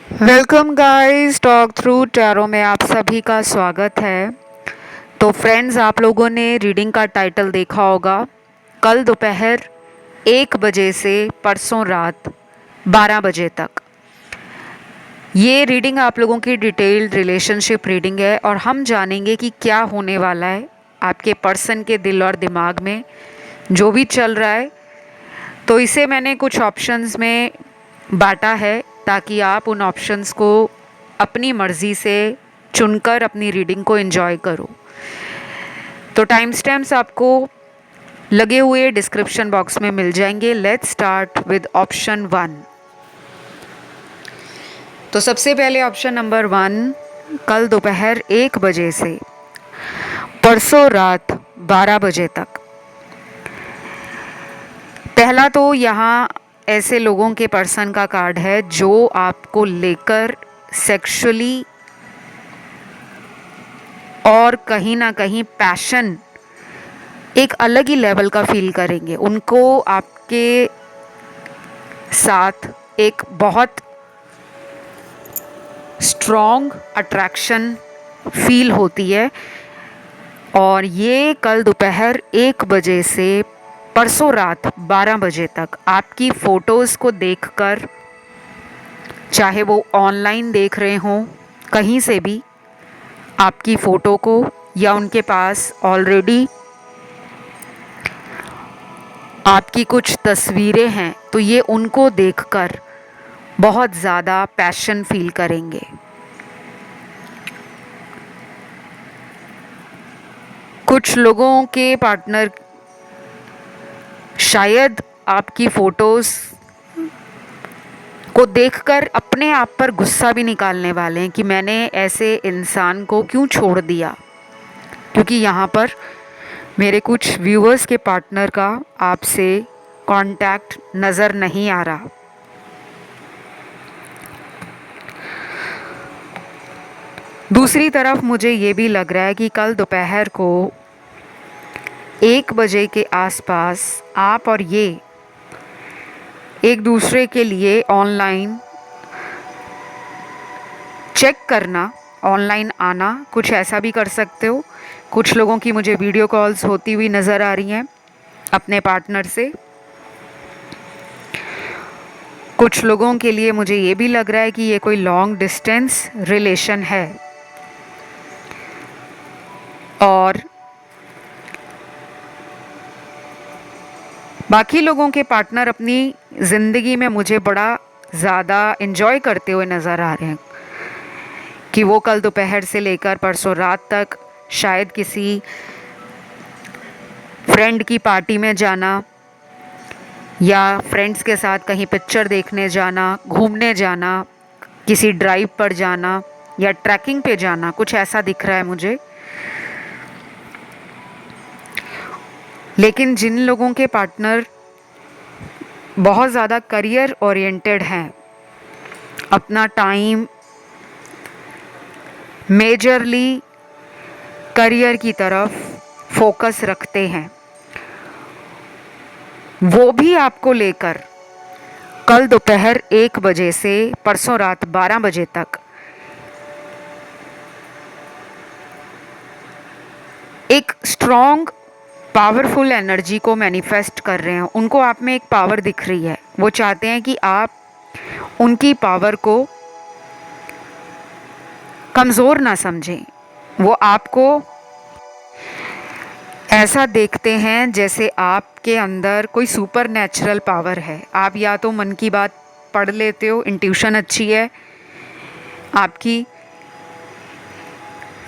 Welcome guys, talk through tarot में आप सभी का स्वागत है। तो फ्रेंड्स, आप लोगों ने रीडिंग का टाइटल देखा होगा। कल दोपहर 1 बजे से परसों रात 12 बजे तक ये रीडिंग आप लोगों की डिटेल्ड रिलेशनशिप रीडिंग है और हम जानेंगे कि क्या होने वाला है आपके पर्सन के दिल और दिमाग में जो भी चल रहा है। तो इसे मैंने कुछ ऑप्शंस में बांटा है ताकि आप उन ऑप्शंस को अपनी मर्ज़ी से चुनकर अपनी रीडिंग को एंजॉय करो। तो टाइम स्टैम्प्स आपको लगे हुए डिस्क्रिप्शन बॉक्स में मिल जाएंगे। Let's start with option 1। तो सबसे पहले ऑप्शन नंबर 1, कल दोपहर 1 बजे से परसों रात 12 बजे तक। पहला तो यहाँ ऐसे लोगों के पर्सन का कार्ड है जो आपको लेकर सेक्सुअली और कहीं ना कहीं पैशन एक अलग ही लेवल का फील करेंगे। उनको आपके साथ एक बहुत स्ट्रॉन्ग अट्रैक्शन फील होती है और ये कल दोपहर 1 बजे से परसों रात 12 बजे तक आपकी फ़ोटोज़ को देखकर, चाहे वो ऑनलाइन देख रहे हों कहीं से भी आपकी फ़ोटो को, या उनके पास ऑलरेडी आपकी कुछ तस्वीरें हैं, तो ये उनको देखकर बहुत ज़्यादा पैशन फील करेंगे। कुछ लोगों के पार्टनर शायद आपकी फ़ोटोज़ को देखकर अपने आप पर गुस्सा भी निकालने वाले हैं कि मैंने ऐसे इंसान को क्यों छोड़ दिया, क्योंकि यहाँ पर मेरे कुछ व्यूअर्स के पार्टनर का आपसे कांटेक्ट नज़र नहीं आ रहा। दूसरी तरफ मुझे ये भी लग रहा है कि कल दोपहर को 1 बजे के आसपास आप और ये एक दूसरे के लिए ऑनलाइन चेक करना, ऑनलाइन आना, कुछ ऐसा भी कर सकते हो। कुछ लोगों की मुझे वीडियो कॉल्स होती हुई नज़र आ रही हैं अपने पार्टनर से। कुछ लोगों के लिए मुझे ये भी लग रहा है कि ये कोई लॉन्ग डिस्टेंस रिलेशन है और बाकी लोगों के पार्टनर अपनी ज़िंदगी में मुझे बड़ा ज़्यादा इन्जॉय करते हुए नज़र आ रहे हैं कि वो कल दोपहर से लेकर परसों रात तक शायद किसी फ्रेंड की पार्टी में जाना या फ्रेंड्स के साथ कहीं पिक्चर देखने जाना, घूमने जाना, किसी ड्राइव पर जाना या ट्रैकिंग पे जाना, कुछ ऐसा दिख रहा है मुझे। लेकिन जिन लोगों के पार्टनर बहुत ज़्यादा करियर ओरिएंटेड हैं, अपना टाइम मेजरली करियर की तरफ फोकस रखते हैं, वो भी आपको लेकर कल दोपहर 1 बजे से परसों रात 12 बजे तक एक स्ट्रॉन्ग पावरफुल एनर्जी को मैनिफेस्ट कर रहे हैं। उनको आप में एक पावर दिख रही है। वो चाहते हैं कि आप उनकी पावर को कमज़ोर ना समझें। वो आपको ऐसा देखते हैं जैसे आपके अंदर कोई सुपर नेचुरल पावर है। आप या तो मन की बात पढ़ लेते हो, इंट्यूशन अच्छी है आपकी,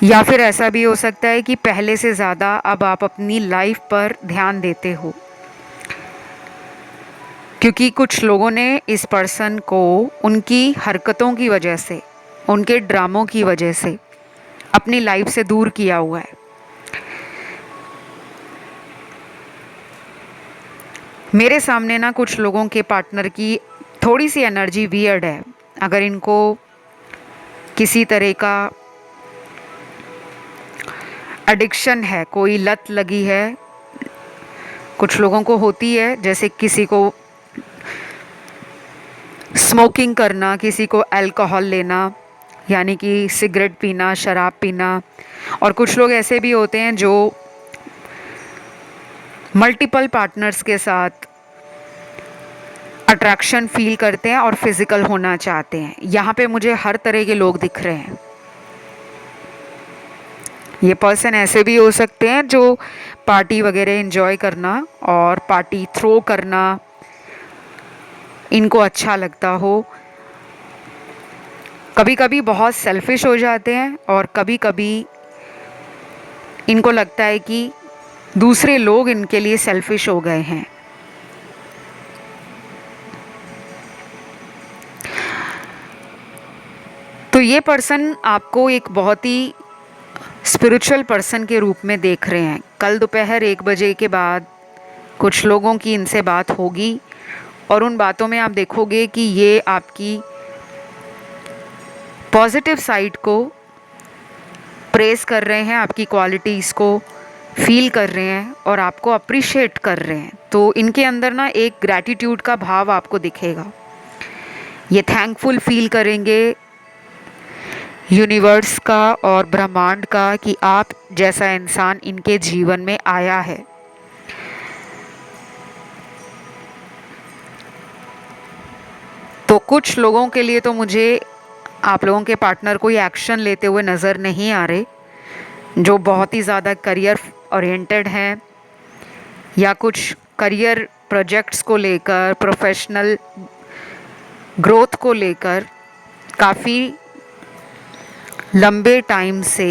या फिर ऐसा भी हो सकता है कि पहले से ज़्यादा अब आप अपनी लाइफ पर ध्यान देते हो, क्योंकि कुछ लोगों ने इस पर्सन को उनकी हरकतों की वजह से, उनके ड्रामों की वजह से अपनी लाइफ से दूर किया हुआ है। मेरे सामने ना कुछ लोगों के पार्टनर की थोड़ी सी एनर्जी वियर्ड है। अगर इनको किसी तरह का एडिक्शन है, कोई लत लगी है, कुछ लोगों को होती है, जैसे किसी को स्मोकिंग करना, किसी को अल्कोहल लेना यानी कि सिगरेट पीना, शराब पीना, और कुछ लोग ऐसे भी होते हैं जो मल्टीपल पार्टनर्स के साथ अट्रैक्शन फील करते हैं और फिजिकल होना चाहते हैं। यहाँ पे मुझे हर तरह के लोग दिख रहे हैं। ये पर्सन ऐसे भी हो सकते हैं जो पार्टी वगैरह एंजॉय करना और पार्टी थ्रो करना इनको अच्छा लगता हो। कभी कभी बहुत सेल्फिश हो जाते हैं और कभी कभी इनको लगता है कि दूसरे लोग इनके लिए सेल्फिश हो गए हैं। तो ये पर्सन आपको एक बहुत ही स्पिरिचुअल पर्सन के रूप में देख रहे हैं। कल दोपहर 1 बजे के बाद कुछ लोगों की इनसे बात होगी और उन बातों में आप देखोगे कि ये आपकी पॉजिटिव साइड को प्रेस कर रहे हैं, आपकी क्वालिटीज़ को फील कर रहे हैं और आपको अप्रिशिएट कर रहे हैं। तो इनके अंदर ना एक ग्रैटिट्यूड का भाव आपको दिखेगा। ये थैंकफुल फील करेंगे यूनिवर्स का और ब्रह्मांड का कि आप जैसा इंसान इनके जीवन में आया है। तो कुछ लोगों के लिए तो मुझे आप लोगों के पार्टनर कोई एक्शन लेते हुए नज़र नहीं आ रहे, जो बहुत ही ज़्यादा करियर ओरिएंटेड हैं या कुछ करियर प्रोजेक्ट्स को लेकर, प्रोफेशनल ग्रोथ को लेकर काफ़ी लंबे टाइम से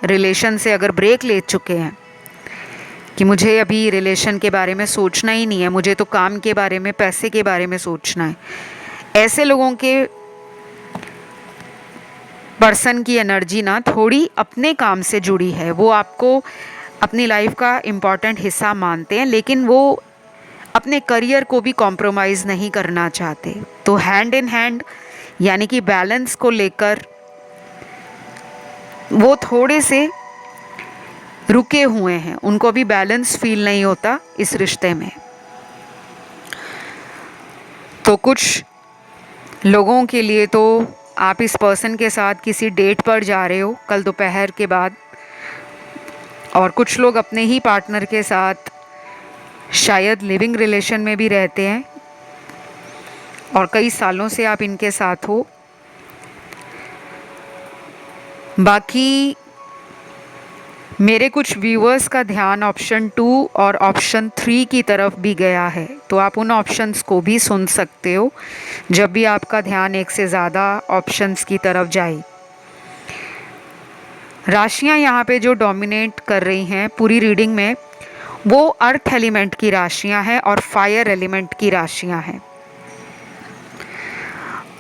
रिलेशन से अगर ब्रेक ले चुके हैं कि मुझे अभी रिलेशन के बारे में सोचना ही नहीं है, मुझे तो काम के बारे में, पैसे के बारे में सोचना है। ऐसे लोगों के पर्सन की एनर्जी ना थोड़ी अपने काम से जुड़ी है। वो आपको अपनी लाइफ का इम्पॉर्टेंट हिस्सा मानते हैं, लेकिन वो अपने करियर को भी कॉम्प्रोमाइज़ नहीं करना चाहते। तो हैंड इन हैंड यानी कि बैलेंस को लेकर वो थोड़े से रुके हुए हैं, उनको भी बैलेंस फील नहीं होता इस रिश्ते में। तो कुछ लोगों के लिए तो आप इस पर्सन के साथ किसी डेट पर जा रहे हो कल दोपहर के बाद, और कुछ लोग अपने ही पार्टनर के साथ शायद लिविंग रिलेशन में भी रहते हैं और कई सालों से आप इनके साथ हो। बाकी मेरे कुछ व्यूअर्स का ध्यान ऑप्शन 2 और ऑप्शन 3 की तरफ भी गया है, तो आप उन ऑप्शंस को भी सुन सकते हो जब भी आपका ध्यान एक से ज़्यादा ऑप्शंस की तरफ जाए। राशियां यहाँ पे जो डोमिनेट कर रही हैं पूरी रीडिंग में, वो अर्थ एलिमेंट की राशियां हैं और फायर एलिमेंट की राशियां हैं।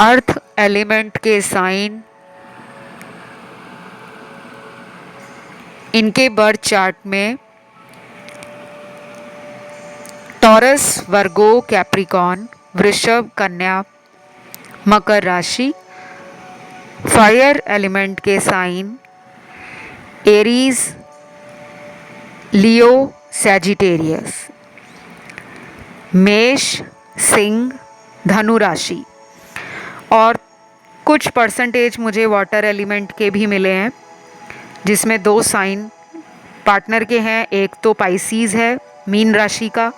अर्थ एलिमेंट के साइन इनके बर्थ चार्ट में टॉरस, वर्गो, कैप्रिकॉर्न, वृषभ, कन्या, मकर राशि। फायर एलिमेंट के साइन एरीज, लियो, सैजिटेरियस। मेष, सिंह, धनु राशि। और कुछ परसेंटेज मुझे वाटर एलिमेंट के भी मिले हैं, जिसमें 2 साइन पार्टनर के हैं। एक तो पाइसीज है मीन राशि का,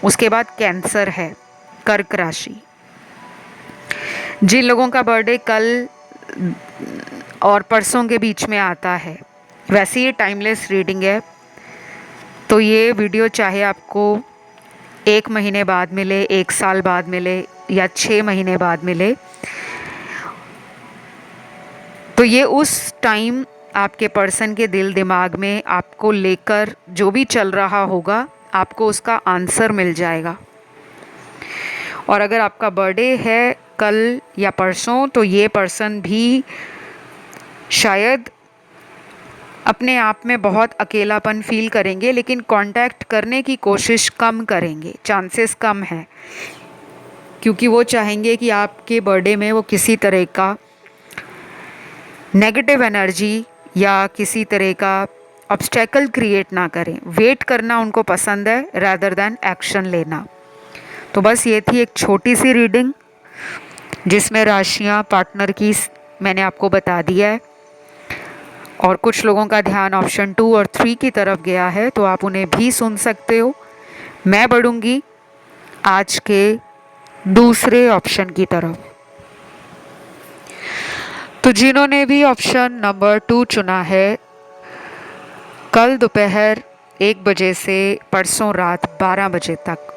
उसके बाद कैंसर है कर्क राशि। जिन लोगों का बर्थडे कल और परसों के बीच में आता है, वैसे ये टाइमलेस रीडिंग है, तो ये वीडियो चाहे आपको 1 महीने बाद मिले, 1 साल बाद मिले या 6 महीने बाद मिले, तो ये उस टाइम आपके पर्सन के दिल दिमाग में आपको लेकर जो भी चल रहा होगा, आपको उसका आंसर मिल जाएगा। और अगर आपका बर्थडे है कल या परसों, तो ये पर्सन भी शायद अपने आप में बहुत अकेलापन फील करेंगे, लेकिन कांटेक्ट करने की कोशिश कम करेंगे, चांसेस कम है, क्योंकि वो चाहेंगे कि आपके बर्थडे में वो किसी तरह का नेगेटिव एनर्जी या किसी तरह का ऑब्स्टेकल क्रिएट ना करें। वेट करना उनको पसंद है रादर दैन एक्शन लेना। तो बस ये थी एक छोटी सी रीडिंग। जिसमें राशियां पार्टनर की मैंने आपको बता दिया है, और कुछ लोगों का ध्यान ऑप्शन 2 और 3 की तरफ गया है, तो आप उन्हें भी सुन सकते हो। मैं बढ़ूंगी आज के दूसरे ऑप्शन की तरफ। तो जिन्होंने भी ऑप्शन नंबर 2 चुना है, कल दोपहर 1 बजे से परसों रात 12 बजे तक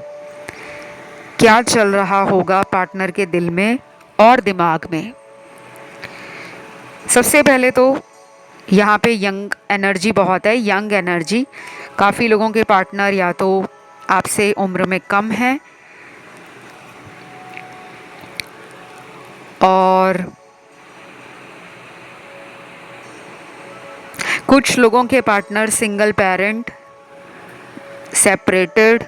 क्या चल रहा होगा पार्टनर के दिल में और दिमाग में। सबसे पहले तो यहाँ पे यंग एनर्जी बहुत है, यंग एनर्जी। काफ़ी लोगों के पार्टनर या तो आपसे उम्र में कम हैं, और कुछ लोगों के पार्टनर सिंगल पेरेंट, सेपरेटेड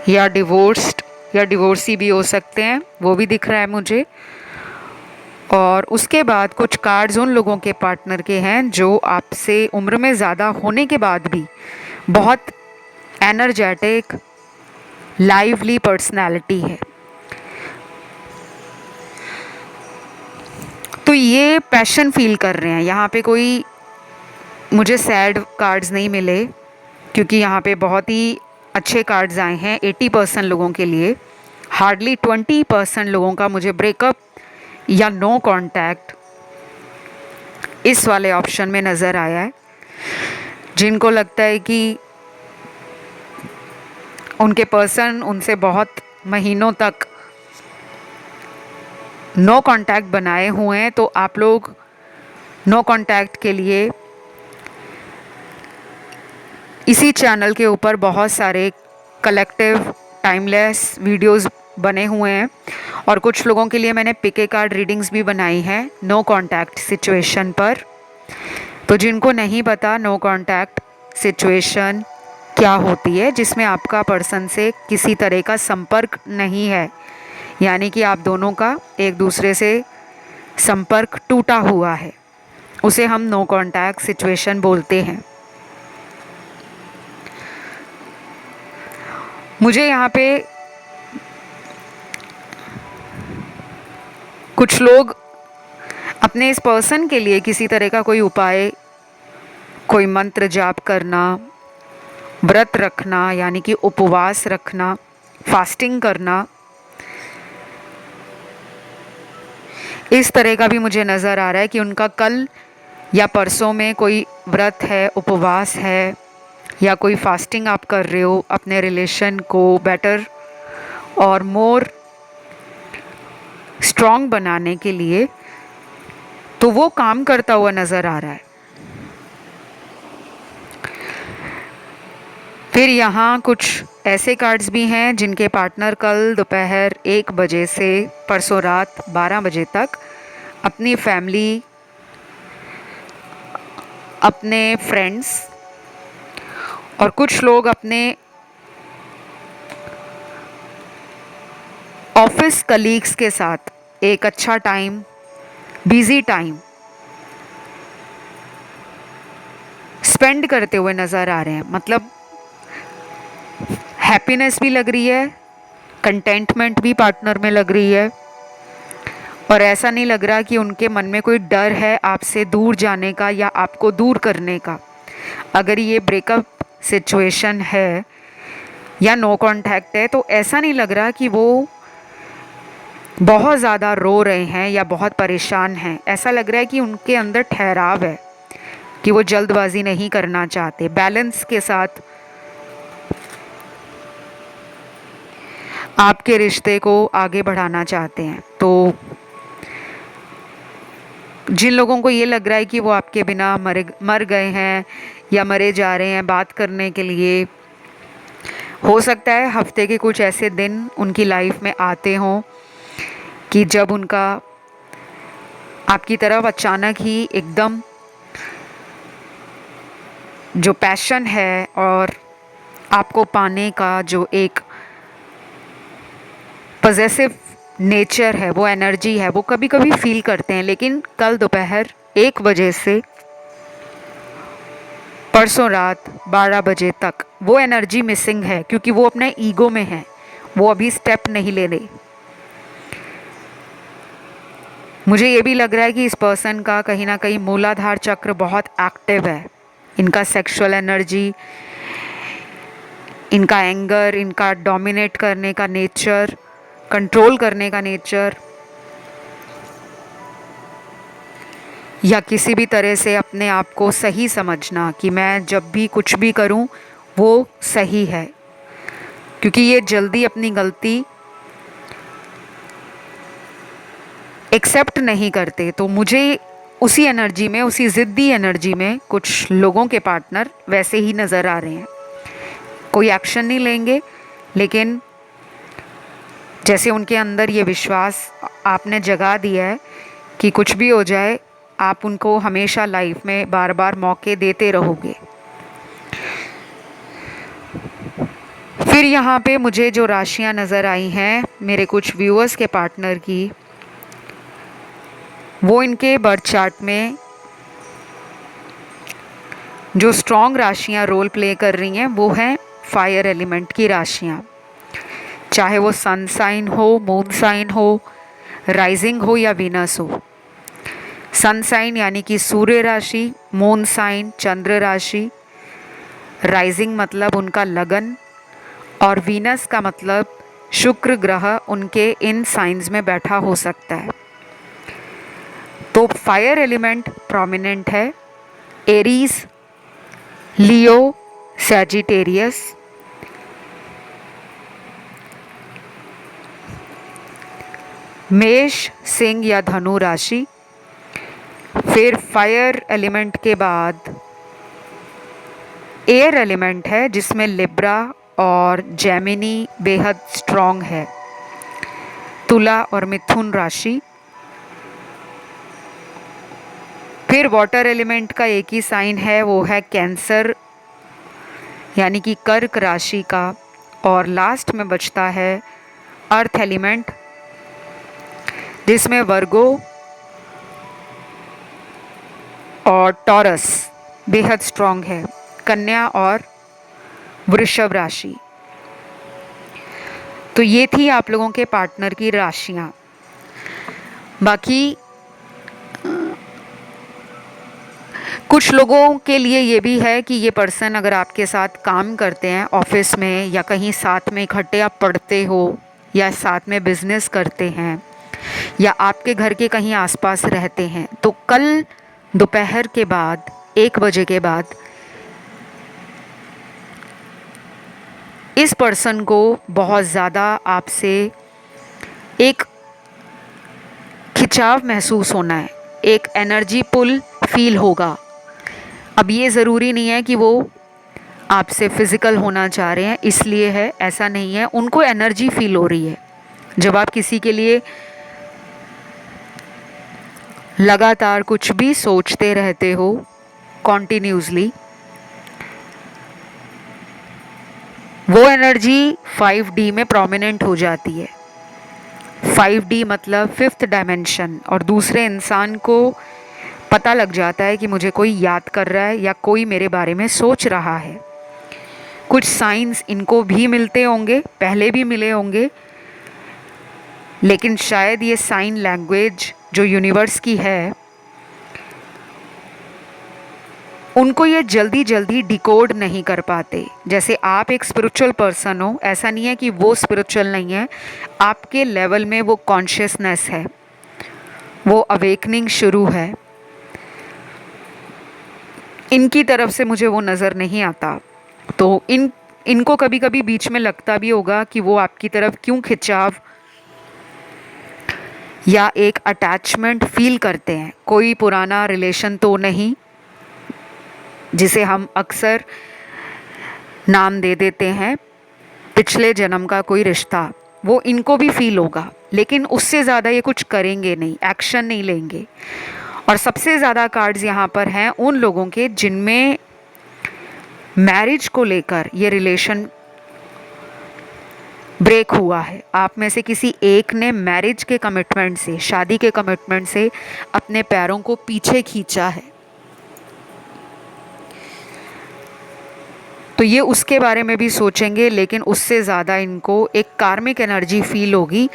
या डिवोर्स्ड या डिवोर्सी भी हो सकते हैं, वो भी दिख रहा है मुझे। और उसके बाद कुछ कार्ड्स उन लोगों के पार्टनर के हैं जो आपसे उम्र में ज़्यादा होने के बाद भी बहुत एनर्जेटिक, लाइवली पर्सनालिटी है। तो ये पैशन फील कर रहे हैं। यहाँ पे कोई मुझे सैड कार्ड्स नहीं मिले, क्योंकि यहाँ पे बहुत ही अच्छे कार्ड्स आए हैं 80% लोगों के लिए। हार्डली 20% लोगों का मुझे ब्रेकअप या नो कांटेक्ट इस वाले ऑप्शन में नज़र आया है। जिनको लगता है कि उनके पर्सन उनसे बहुत महीनों तक नो कांटेक्ट बनाए हुए हैं, तो आप लोग नो कांटेक्ट के लिए इसी चैनल के ऊपर बहुत सारे कलेक्टिव टाइमलेस वीडियोस बने हुए हैं। और कुछ लोगों के लिए मैंने पिके कार्ड रीडिंग्स भी बनाई हैं नो कांटेक्ट सिचुएशन पर। तो जिनको नहीं पता नो कांटेक्ट सिचुएशन क्या होती है, जिसमें आपका पर्सन से किसी तरह का संपर्क नहीं है, यानी कि आप दोनों का एक दूसरे से संपर्क टूटा हुआ है, उसे हम नो कांटेक्ट सिचुएशन बोलते हैं। मुझे यहाँ पे कुछ लोग अपने इस पर्सन के लिए किसी तरह का कोई उपाय, कोई मंत्र जाप करना, व्रत रखना यानी कि उपवास रखना, फास्टिंग करना, इस तरह का भी मुझे नज़र आ रहा है कि उनका कल या परसों में कोई व्रत है, उपवास है, या कोई फास्टिंग आप कर रहे हो अपने रिलेशन को बेटर और मोर स्ट्रॉन्ग बनाने के लिए, तो वो काम करता हुआ नज़र आ रहा है। फिर यहाँ कुछ ऐसे कार्ड्स भी हैं जिनके पार्टनर कल दोपहर 1 बजे से परसों रात 12 बजे तक अपनी फैमिली, अपने फ्रेंड्स और कुछ लोग अपने ऑफिस कलीग्स के साथ एक अच्छा टाइम, बिजी टाइम स्पेंड करते हुए नज़र आ रहे हैं। मतलब हैप्पीनेस भी लग रही है, कंटेंटमेंट भी पार्टनर में लग रही है, और ऐसा नहीं लग रहा कि उनके मन में कोई डर है आपसे दूर जाने का या आपको दूर करने का। अगर ये ब्रेकअप सिचुएशन है या नो कांटेक्ट है, तो ऐसा नहीं लग रहा कि वो बहुत ज़्यादा रो रहे हैं या बहुत परेशान हैं। ऐसा लग रहा है कि उनके अंदर ठहराव है, कि वो जल्दबाजी नहीं करना चाहते, बैलेंस के साथ आपके रिश्ते को आगे बढ़ाना चाहते हैं। तो जिन लोगों को ये लग रहा है कि वो आपके बिना मर गए हैं या मरे जा रहे हैं बात करने के लिए, हो सकता है हफ्ते के कुछ ऐसे दिन उनकी लाइफ में आते हों कि जब उनका आपकी तरफ अचानक ही एकदम जो पैशन है और आपको पाने का जो एक पॉजेसिव नेचर है, वो एनर्जी है, वो कभी कभी फील करते हैं। लेकिन कल दोपहर 1 बजे से परसों रात 12 बजे तक वो एनर्जी मिसिंग है, क्योंकि वो अपने ईगो में है, वो अभी स्टेप नहीं ले रहे। मुझे ये भी लग रहा है कि इस पर्सन का कहीं ना कहीं मूलाधार चक्र बहुत एक्टिव है। इनका सेक्सुअल एनर्जी, इनका एंगर, इनका डोमिनेट करने का नेचर, कंट्रोल करने का नेचर, या किसी भी तरह से अपने आप को सही समझना कि मैं जब भी कुछ भी करूं वो सही है, क्योंकि ये जल्दी अपनी गलती एक्सेप्ट नहीं करते। तो मुझे उसी एनर्जी में, उसी ज़िद्दी एनर्जी में कुछ लोगों के पार्टनर वैसे ही नज़र आ रहे हैं। कोई एक्शन नहीं लेंगे, लेकिन जैसे उनके अंदर ये विश्वास आपने जगा दिया है कि कुछ भी हो जाए आप उनको हमेशा लाइफ में बार बार मौके देते रहोगे। फिर यहाँ पे मुझे जो राशियाँ नज़र आई हैं मेरे कुछ व्यूअर्स के पार्टनर की, वो इनके बर्थ चार्ट में जो स्ट्रॉन्ग राशियाँ रोल प्ले कर रही हैं वो हैं फायर एलिमेंट की राशियाँ। चाहे वो सन साइन हो, मून साइन हो, राइजिंग हो या वीनस हो। सन साइन यानी कि सूर्य राशि, मून साइन चंद्र राशि, राइजिंग मतलब उनका लगन, और वीनस का मतलब शुक्र ग्रह उनके इन साइंस में बैठा हो सकता है। तो फायर एलिमेंट प्रोमिनेंट है एरीज, लियो, सैजिटेरियस। मेष, सिंह या धनु राशि। फिर फायर एलिमेंट के बाद एयर एलिमेंट है जिसमें लिब्रा और जेमिनी बेहद स्ट्रॉन्ग है। तुला और मिथुन राशि। फिर वाटर एलिमेंट का एक ही साइन है, वो है कैंसर यानी कि कर्क राशि का। और लास्ट में बचता है अर्थ एलिमेंट जिसमें वर्गो और टॉरस बेहद स्ट्रॉन्ग है, कन्या और वृषभ राशि। तो ये थी आप लोगों के पार्टनर की राशियां। बाकी कुछ लोगों के लिए ये भी है कि ये पर्सन अगर आपके साथ काम करते हैं ऑफिस में, या कहीं साथ में इकट्ठे आप पढ़ते हो, या साथ में बिजनेस करते हैं, या आपके घर के कहीं आसपास रहते हैं, तो कल दोपहर के बाद 1 बजे के बाद इस पर्सन को बहुत ज़्यादा आपसे एक खिंचाव महसूस होना है, एक एनर्जी पुल फील होगा। अब ये ज़रूरी नहीं है कि वो आपसे फिज़िकल होना चाह रहे हैं, इसलिए है, ऐसा नहीं है। उनको एनर्जी फील हो रही है। जब आप किसी के लिए लगातार कुछ भी सोचते रहते हो कॉन्टिन्यूसली, वो एनर्जी 5D में प्रोमिनेंट हो जाती है। 5D मतलब 5th डायमेंशन, और दूसरे इंसान को पता लग जाता है कि मुझे कोई याद कर रहा है या कोई मेरे बारे में सोच रहा है। कुछ साइंस इनको भी मिलते होंगे, पहले भी मिले होंगे, लेकिन शायद ये साइन लैंग्वेज जो यूनिवर्स की है उनको ये जल्दी जल्दी डिकोड नहीं कर पाते। जैसे आप एक स्पिरिचुअल पर्सन हो, ऐसा नहीं है कि वो स्पिरिचुअल नहीं है, आपके लेवल में वो कॉन्शियसनेस है, वो अवेकनिंग शुरू है। इनकी तरफ से मुझे वो नज़र नहीं आता। तो इनको कभी कभी बीच में लगता भी होगा कि वो आपकी तरफ क्यों खिंचाव या एक अटैचमेंट फील करते हैं। कोई पुराना रिलेशन तो नहीं जिसे हम अक्सर नाम दे देते हैं पिछले जन्म का कोई रिश्ता, वो इनको भी फील होगा, लेकिन उससे ज़्यादा ये कुछ करेंगे नहीं, एक्शन नहीं लेंगे। और सबसे ज़्यादा कार्ड्स यहाँ पर हैं उन लोगों के जिनमें मैरिज को लेकर ये रिलेशन ब्रेक हुआ है। आप में से किसी एक ने मैरिज के कमिटमेंट से, शादी के कमिटमेंट से अपने पैरों को पीछे खींचा है। तो ये उसके बारे में भी सोचेंगे, लेकिन उससे ज़्यादा इनको एक कार्मिक एनर्जी फील होगी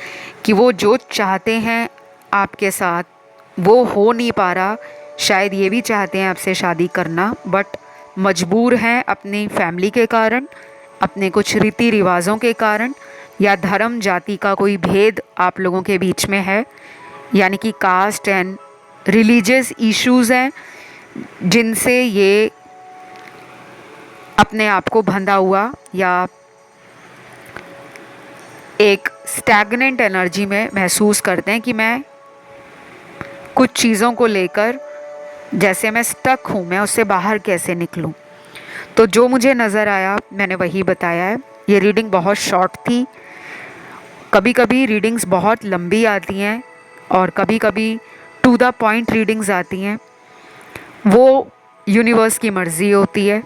कि वो जो चाहते हैं आपके साथ वो हो नहीं पा रहा, शायद ये भी चाहते हैं आपसे शादी करना बट मजबूर हैं अपनी फैमिली के कारण, अपने कुछ रीति रिवाज़ों के कारण, या धर्म जाति का कोई भेद आप लोगों के बीच में है, यानी कि कास्ट एंड रिलीजियस इश्यूज़ हैं जिनसे ये अपने आप को बंधा हुआ या एक स्टैग्नेंट एनर्जी में महसूस करते हैं कि मैं कुछ चीज़ों को लेकर जैसे मैं स्टक हूँ, मैं उससे बाहर कैसे निकलूँ। तो जो मुझे नज़र आया मैंने वही बताया है। ये रीडिंग बहुत शॉर्ट थी, कभी कभी रीडिंग्स बहुत लंबी आती हैं और कभी कभी टू द पॉइंट रीडिंग्स आती हैं। वो यूनिवर्स की मर्ज़ी होती है,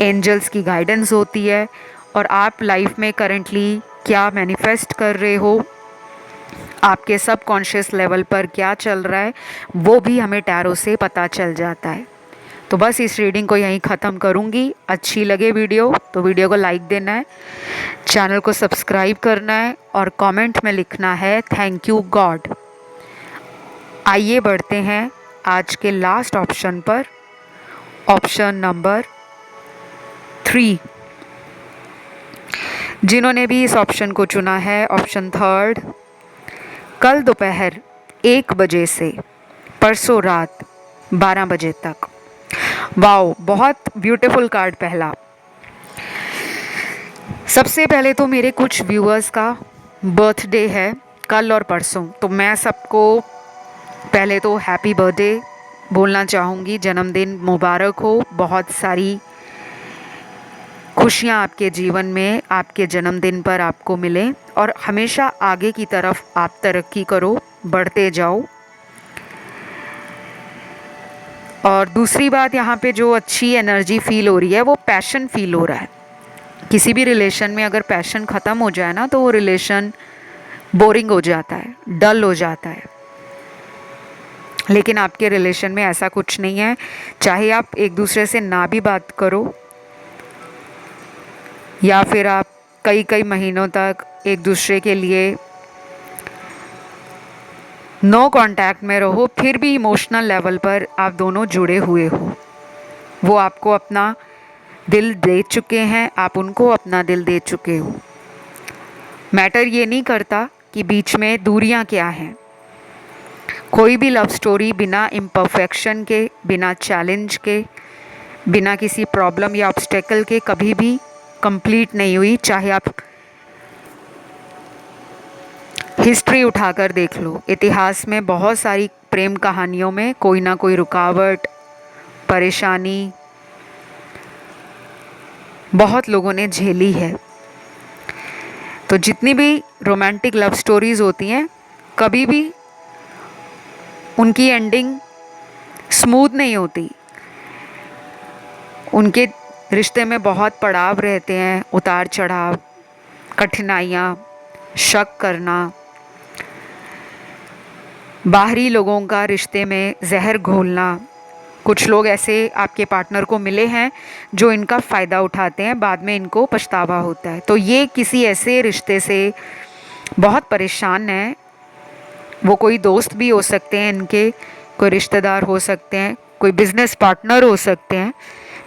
एंजल्स की गाइडेंस होती है, और आप लाइफ में करेंटली क्या मैनिफेस्ट कर रहे हो, आपके सबकॉन्शियस लेवल पर क्या चल रहा है, वो भी हमें टैरो से पता चल जाता है। तो बस इस रीडिंग को यहीं ख़त्म करूँगी। अच्छी लगे वीडियो तो वीडियो को लाइक देना है, चैनल को सब्सक्राइब करना है और कमेंट में लिखना है थैंक यू गॉड। आइए बढ़ते हैं आज के लास्ट ऑप्शन पर, ऑप्शन नंबर 3। जिन्होंने भी इस ऑप्शन को चुना है, ऑप्शन 3, कल दोपहर 1 बजे से परसों रात 12 बजे तक। वाओ, बहुत ब्यूटीफुल कार्ड पहला। सबसे पहले तो मेरे कुछ व्यूअर्स का बर्थडे है कल और परसों, तो मैं सबको पहले तो हैप्पी बर्थडे बोलना चाहूँगी, जन्मदिन मुबारक हो, बहुत सारी खुशियाँ आपके जीवन में आपके जन्मदिन पर आपको मिले और हमेशा आगे की तरफ आप तरक्की करो, बढ़ते जाओ। और दूसरी बात, यहाँ पे जो अच्छी एनर्जी फील हो रही है वो पैशन फील हो रहा है। किसी भी रिलेशन में अगर पैशन ख़त्म हो जाए ना तो वो रिलेशन बोरिंग हो जाता है, डल हो जाता है। लेकिन आपके रिलेशन में ऐसा कुछ नहीं है, चाहे आप एक दूसरे से ना भी बात करो या फिर आप कई कई महीनों तक एक दूसरे के लिए नो कांटेक्ट में रहो, फिर भी इमोशनल लेवल पर आप दोनों जुड़े हुए हो। वो आपको अपना दिल दे चुके हैं, आप उनको अपना दिल दे चुके हो। मैटर ये नहीं करता कि बीच में दूरियां क्या हैं। कोई भी लव स्टोरी बिना इम्परफेक्शन के, बिना चैलेंज के, बिना किसी प्रॉब्लम या ऑब्स्टेकल के कभी भी कंप्लीट नहीं हुई। चाहे आप हिस्ट्री उठाकर देख लो, इतिहास में बहुत सारी प्रेम कहानियों में कोई ना कोई रुकावट, परेशानी बहुत लोगों ने झेली है। तो जितनी भी रोमांटिक लव स्टोरीज़ होती हैं, कभी भी उनकी एंडिंग स्मूथ नहीं होती। उनके रिश्ते में बहुत पड़ाव रहते हैं, उतार चढ़ाव, कठिनाइयाँ, शक करना, बाहरी लोगों का रिश्ते में जहर घोलना। कुछ लोग ऐसे आपके पार्टनर को मिले हैं जो इनका फ़ायदा उठाते हैं, बाद में इनको पछतावा होता है। तो ये किसी ऐसे रिश्ते से बहुत परेशान है। वो कोई दोस्त भी हो सकते हैं इनके, कोई रिश्तेदार हो सकते हैं, कोई बिजनेस पार्टनर हो सकते हैं,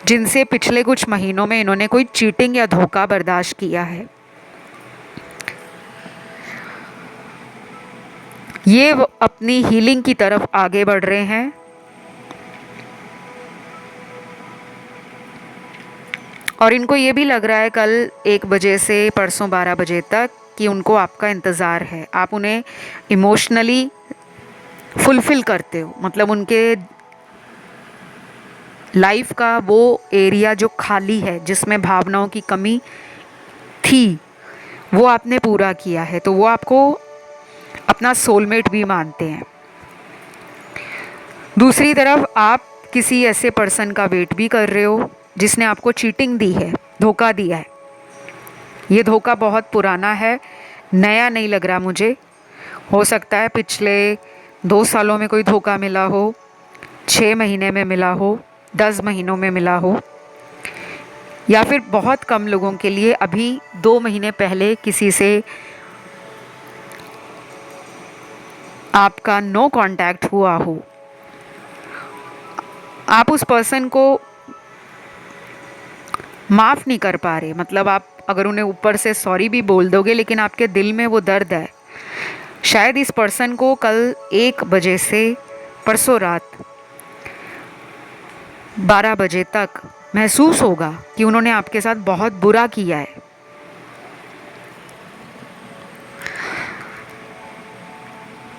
जिनसे पिछले कुछ महीनों में इन्होंने कोई चीटिंग या धोखा बर्दाश्त किया है। ये अपनी हीलिंग की तरफ आगे बढ़ रहे हैं। और इनको ये भी लग रहा है कल 1 बजे से परसों 12 बजे तक कि उनको आपका इंतज़ार है। आप उन्हें इमोशनली फुलफ़िल करते हो, मतलब उनके लाइफ का वो एरिया जो खाली है, जिसमें भावनाओं की कमी थी, वो आपने पूरा किया है। तो वो आपको अपना सोलमेट भी मानते हैं। दूसरी तरफ आप किसी ऐसे पर्सन का वेट भी कर रहे हो जिसने आपको चीटिंग दी है, धोखा दिया है। ये धोखा बहुत पुराना है, नया नहीं लग रहा मुझे। हो सकता है पिछले 2 सालों में कोई धोखा मिला हो, 6 महीने में मिला हो, 10 महीनों में मिला हो, या फिर बहुत कम लोगों के लिए अभी 2 महीने पहले किसी से आपका नो कांटेक्ट हुआ हो, आप उस पर्सन को माफ़ नहीं कर पा रहे, मतलब आप अगर उन्हें ऊपर से सॉरी भी बोल दोगे लेकिन आपके दिल में वो दर्द है। शायद इस पर्सन को कल 1 बजे से परसों रात 12 बजे तक महसूस होगा कि उन्होंने आपके साथ बहुत बुरा किया है।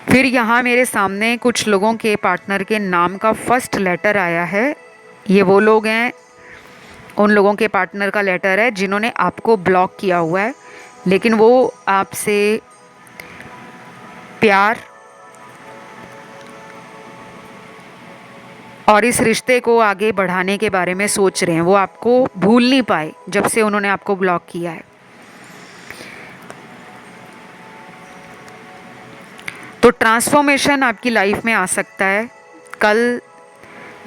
फिर यहाँ मेरे सामने कुछ लोगों के पार्टनर के नाम का फर्स्ट लेटर आया है। ये वो लोग हैं, उन लोगों के पार्टनर का लेटर है जिन्होंने आपको ब्लॉक किया हुआ है, लेकिन वो आपसे प्यार और इस रिश्ते को आगे बढ़ाने के बारे में सोच रहे हैं। वो आपको भूल नहीं पाए जब से उन्होंने आपको ब्लॉक किया है। तो ट्रांसफॉर्मेशन आपकी लाइफ में आ सकता है कल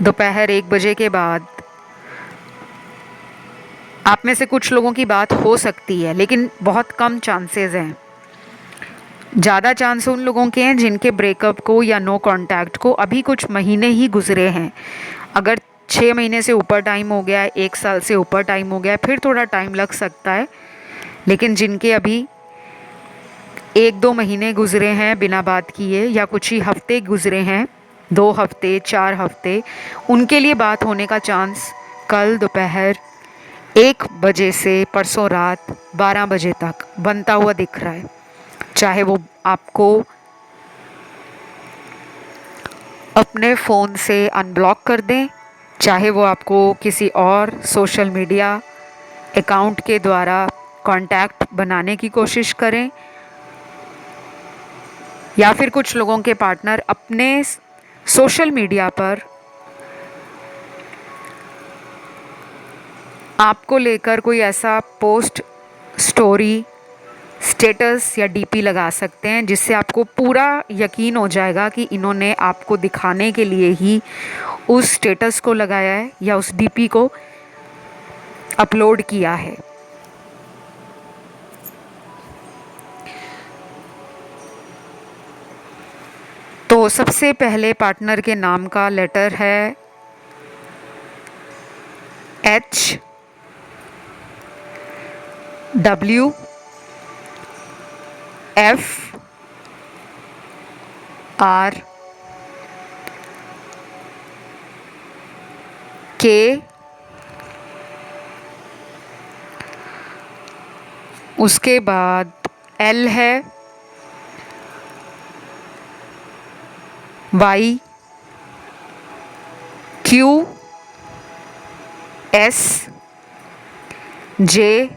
दोपहर 1 बजे के बाद। आप में से कुछ लोगों की बात हो सकती है, लेकिन बहुत कम चांसेस हैं। ज़्यादा चांस उन लोगों के हैं जिनके ब्रेकअप को या नो कांटेक्ट को अभी कुछ महीने ही गुजरे हैं। अगर 6 महीने से ऊपर टाइम हो गया है, 1 साल से ऊपर टाइम हो गया है, फिर थोड़ा टाइम लग सकता है। लेकिन जिनके अभी 1-2 महीने गुजरे हैं बिना बात किए, या कुछ ही हफ्ते गुजरे हैं, 2 हफ्ते 4 हफ्ते, उनके लिए बात होने का चांस कल दोपहर 1 बजे से परसों रात 12 बजे तक बनता हुआ दिख रहा है। चाहे वो आपको अपने फ़ोन से अनब्लॉक कर दें, चाहे वो आपको किसी और सोशल मीडिया अकाउंट के द्वारा कांटेक्ट बनाने की कोशिश करें, या फिर कुछ लोगों के पार्टनर अपने सोशल मीडिया पर आपको लेकर कोई ऐसा पोस्ट, स्टोरी, स्टेटस या डीपी लगा सकते हैं जिससे आपको पूरा यकीन हो जाएगा कि इन्होंने आपको दिखाने के लिए ही उस स्टेटस को लगाया है या उस डीपी को अपलोड किया है। तो सबसे पहले पार्टनर के नाम का लेटर है H, W, F, R, K, उसके बाद L है, Y, Q, S, J,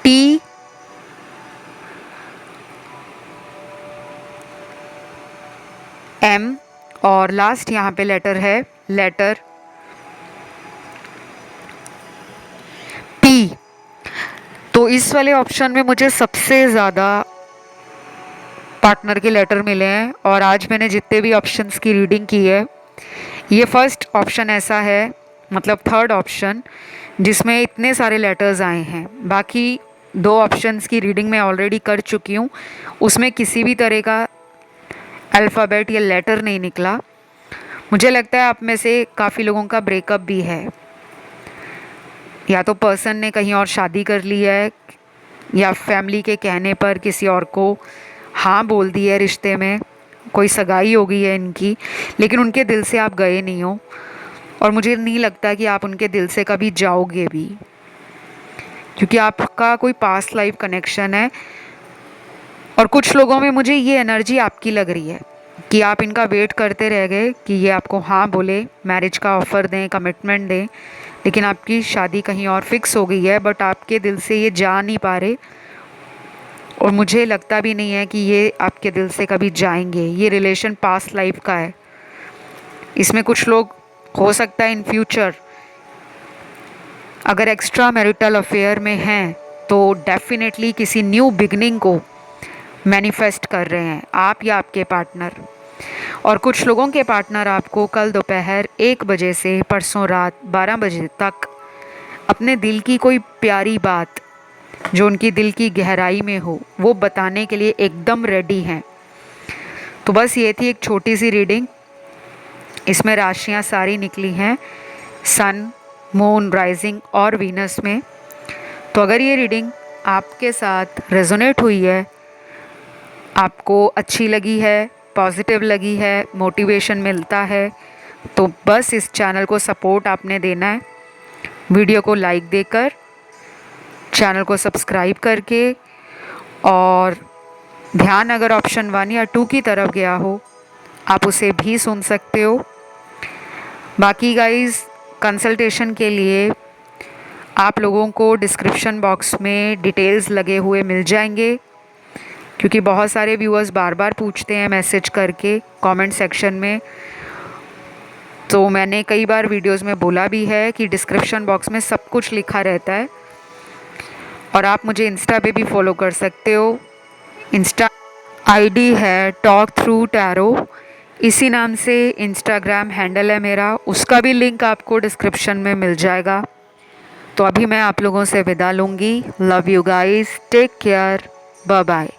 T, M, और लास्ट यहाँ पे लेटर है, लेटर P। तो इस वाले ऑप्शन में मुझे सबसे ज़्यादा पार्टनर के लेटर मिले हैं, और आज मैंने जितने भी ऑप्शंस की रीडिंग की है, ये फर्स्ट ऑप्शन ऐसा है, मतलब थर्ड ऑप्शन, जिसमें इतने सारे लेटर्स आए हैं। बाकी 2 ऑप्शंस की रीडिंग मैं ऑलरेडी कर चुकी हूँ, उसमें किसी भी तरह का अल्फ़ाबेट या लेटर नहीं निकला। मुझे लगता है आप में से काफ़ी लोगों का ब्रेकअप भी है, या तो पर्सन ने कहीं और शादी कर ली है, या फैमिली के कहने पर किसी और को हाँ बोल दी है, रिश्ते में कोई सगाई हो गई है इनकी, लेकिन उनके दिल से आप गए नहीं हो, और मुझे नहीं लगता कि आप उनके दिल से कभी जाओगे भी, क्योंकि आपका कोई पास्ट लाइफ कनेक्शन है। और कुछ लोगों में मुझे ये एनर्जी आपकी लग रही है कि आप इनका वेट करते रह गए कि ये आपको हाँ बोले, मैरिज का ऑफ़र दें, कमिटमेंट दें, लेकिन आपकी शादी कहीं और फिक्स हो गई है, बट आपके दिल से ये जा नहीं पा रहे, और मुझे लगता भी नहीं है कि ये आपके दिल से कभी जाएंगे। ये रिलेशन पास्ट लाइफ का है। इसमें कुछ लोग हो सकता है इन फ्यूचर अगर एक्स्ट्रा मैरिटल अफेयर में हैं तो डेफिनेटली किसी न्यू बिगनिंग को मैनिफेस्ट कर रहे हैं, आप या आपके पार्टनर। और कुछ लोगों के पार्टनर आपको कल दोपहर 1 बजे से परसों रात 12 बजे तक अपने दिल की कोई प्यारी बात जो उनकी दिल की गहराई में हो वो बताने के लिए एकदम रेडी हैं। तो बस ये थी एक छोटी सी रीडिंग। इसमें राशियां सारी निकली हैं सन, मून, राइजिंग और वीनस में। तो अगर ये रीडिंग आपके साथ रेजोनेट हुई है, आपको अच्छी लगी है, पॉजिटिव लगी है, मोटिवेशन मिलता है, तो बस इस चैनल को सपोर्ट आपने देना है वीडियो को लाइक देकर, चैनल को सब्सक्राइब करके, और ध्यान अगर ऑप्शन 1 या 2 की तरफ गया हो आप उसे भी सुन सकते हो। बाकी गाइस, कंसल्टेशन के लिए आप लोगों को डिस्क्रिप्शन बॉक्स में डिटेल्स लगे हुए मिल जाएंगे, क्योंकि बहुत सारे व्यूअर्स बार बार पूछते हैं मैसेज करके कमेंट सेक्शन में। तो मैंने कई बार वीडियोस में बोला भी है कि डिस्क्रिप्शन बॉक्स में सब कुछ लिखा रहता है। और आप मुझे इंस्टा पे भी फॉलो कर सकते हो। इंस्टा आईडी है टॉक थ्रू टैरो, इसी नाम से इंस्टाग्राम हैंडल है मेरा, उसका भी लिंक आपको डिस्क्रिप्शन में मिल जाएगा। तो अभी मैं आप लोगों से विदा लूँगी। Love you guys, take care, bye bye.